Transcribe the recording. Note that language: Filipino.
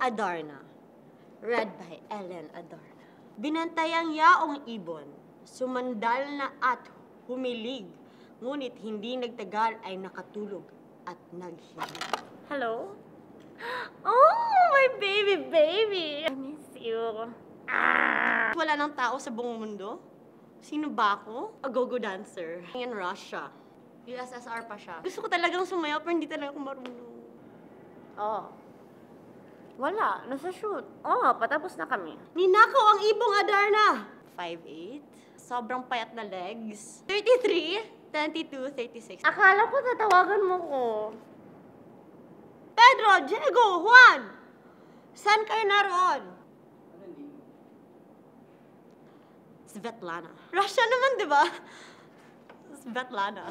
Adarna. Read by Ellen Adarna. Binantayang yaong ibon, sumandal na at humilig, ngunit hindi nagtagal ay nakatulog at naghilig. Hello? Oh, my baby! I miss you. Wala nang tao sa buong mundo? Sino ba ako? A go-go dancer. In Russia. USSR pa siya. Gusto ko talagang sumayaw pero hindi talaga ako marunong. Oh. Wala. Nasa shoot. Oh, patapos na kami. Ninakaw ang ibong Adarna! 5'8". Sobrang payat na legs. 33, 22, 36. Akala ko tatawagan mo ko. Pedro, Diego, Juan! Saan kayo naroon? Svetlana. Russia naman, di ba? Svetlana.